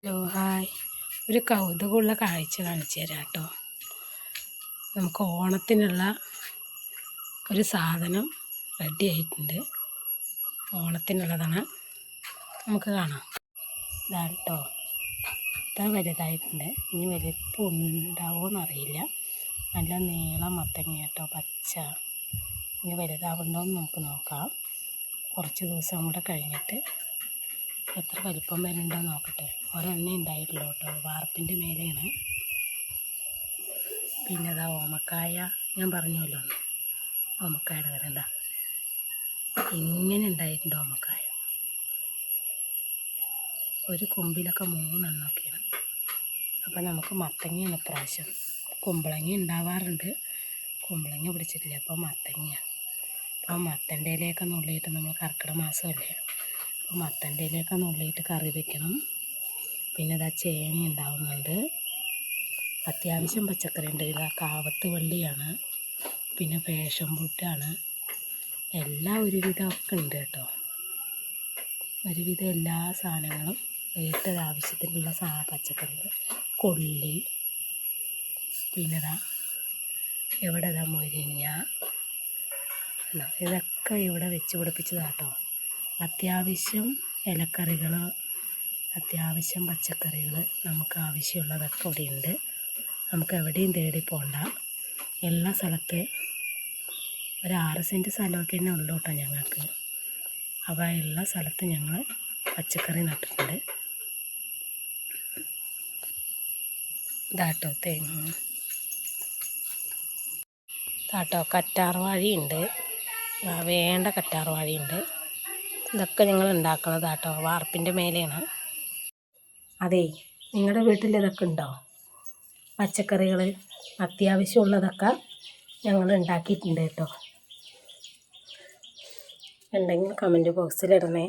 Hello hi, ഒരു കൗതുകമുള്ള കാഴ്ച കാണിച്ചു തരാം കേട്ടോ. നമുക്ക് ഓണത്തിനുള്ള ഒരു സാധനം റെഡി ആയിട്ടുണ്ട്. ഓണത്തിനുള്ളതാണ്, നമുക്ക് കാണാം. ഇതാണ് കേട്ടോ, ഇത്ര വലുതായിട്ടുണ്ട്. ഇനി വലിപ്പം ഉണ്ടാവുമോയെന്നറിയില്ല. നല്ല നീളം മത്തങ്ങ കേട്ടോ, പച്ച. ഇനി വലുതാവുണ്ടോയെന്ന് നമുക്ക് നോക്കാം. കുറച്ച് ദിവസം കൂടെ കഴിഞ്ഞിട്ട് എത്ര വലിപ്പം വരുന്നുണ്ടോ നോക്കട്ടെ. ഒരെണ്ണേ ഉണ്ടായിട്ടുള്ളൂ കേട്ടോ, വാർപ്പിൻ്റെ മേലെയാണ്. പിന്നെ അതാ ഓമക്കായ, ഞാൻ പറഞ്ഞല്ലോ ഓമക്കായുടെ വരെ എന്താ ഇങ്ങനെ ഉണ്ടായിട്ടുണ്ട്. ഓമക്കായ ഒരു കൊമ്പിലൊക്കെ 3 എണ്ണമൊക്കെയാണ്. അപ്പം നമുക്ക് മത്തങ്ങയാണ് ഇപ്രാവശ്യം. കുമ്പളങ്ങ ഉണ്ടാവാറുണ്ട്, കുമ്പളങ്ങ പിടിച്ചിട്ടില്ല. അപ്പം മത്തങ്ങ, അപ്പം മത്തൻ്റെ ഇലയൊക്കെ നുള്ളിയിട്ട്, നമ്മൾ കർക്കിടക മാസമല്ലേ, അപ്പോൾ മത്തൻ്റെ ഇലയൊക്കെ നുള്ളിയിട്ട് കറി വയ്ക്കണം. പിന്നെ ഇതാ ചേന ഉണ്ടാവുന്നുണ്ട്, അത്യാവശ്യം പച്ചക്കറി ഉണ്ട്. ഇതാ കാവത്ത് വള്ളിയാണ്, പിന്നെ ഫാഷൻ ഫുഡാണ്. എല്ലാം ഒരുവിധമൊക്കെ ഉണ്ട് കേട്ടോ. ഒരുവിധം എല്ലാ സാധനങ്ങളും വീട്ടിലാവശ്യത്തിനുള്ള പച്ചക്കറികൾ, കൊള്ളി, പിന്നെ ഇതാ ഇവിടെ ഇതാ മുരിങ്ങ, ഇതൊക്കെ ഇവിടെ വെച്ച് പിടിപ്പിച്ചതാട്ടോ. അത്യാവശ്യം ഇലക്കറികൾ, അത്യാവശ്യം പച്ചക്കറികൾ, നമുക്ക് ആവശ്യമുള്ളതൊക്കെ ഇവിടെയുണ്ട്. നമുക്ക് എവിടെയും തേടി പോകണ്ട. എല്ലാ സ്ഥലത്ത് ഒരു 6 സെൻറ്റ് സ്ഥലമൊക്കെ തന്നെ ഉള്ളൂ കേട്ടോ ഞങ്ങൾക്ക്. അപ്പോൾ എല്ലാ സ്ഥലത്തും ഞങ്ങൾ പച്ചക്കറി നട്ടിട്ടുണ്ട്. ഇതാട്ടോ തെങ്ങ്, ഇതാട്ടോ കറ്റാർവാഴയുണ്ട്, വേണ്ട കറ്റാർവാഴയുണ്ട്. ഇതൊക്കെ ഞങ്ങൾ ഉണ്ടാക്കുന്നതാട്ടോ, വാർപ്പിൻ്റെ മേലെയാണ്. അതെ, നിങ്ങളുടെ വീട്ടിൽ ഇതൊക്കെ ഉണ്ടോ? പച്ചക്കറികൾ അത്യാവശ്യമുള്ളതൊക്കെ ഞങ്ങൾ ഉണ്ടാക്കിയിട്ടുണ്ട് കേട്ടോ. ഉണ്ടെങ്കിൽ കമൻറ്റ് ബോക്സിലിടണേ,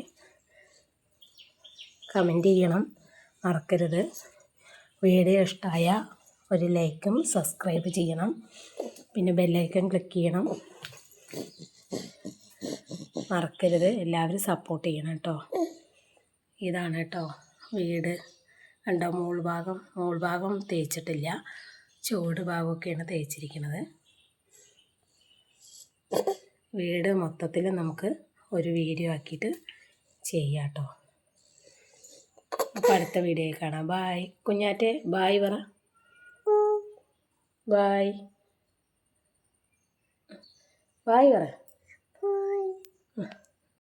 കമൻറ്റ് ചെയ്യണം, മറക്കരുത്. വീഡിയോ ഇഷ്ടമായ ഒരു ലൈക്കും സബ്സ്ക്രൈബ് ചെയ്യണം, പിന്നെ ബെല്ലൈക്കൺ ക്ലിക്ക് ചെയ്യണം, മറക്കരുത്. എല്ലാവരും സപ്പോർട്ട് ചെയ്യണം കേട്ടോ. ഇതാണ് കേട്ടോ വീട്. കണ്ടോ, മോൾ ഭാഗം തേച്ചിട്ടില്ല, ചുവട് ഭാഗമൊക്കെയാണ് തേച്ചിരിക്കുന്നത്. വീട് മൊത്തത്തിൽ നമുക്ക് ഒരു വീഡിയോ ആക്കിയിട്ട് ചെയ്യാം കേട്ടോ. അപ്പോൾ അടുത്ത വീഡിയോയിൽ കാണാം. ബായ് കുഞ്ഞാറ്റെ, ബായ് പറ. ബായ്, ബായ് പറ.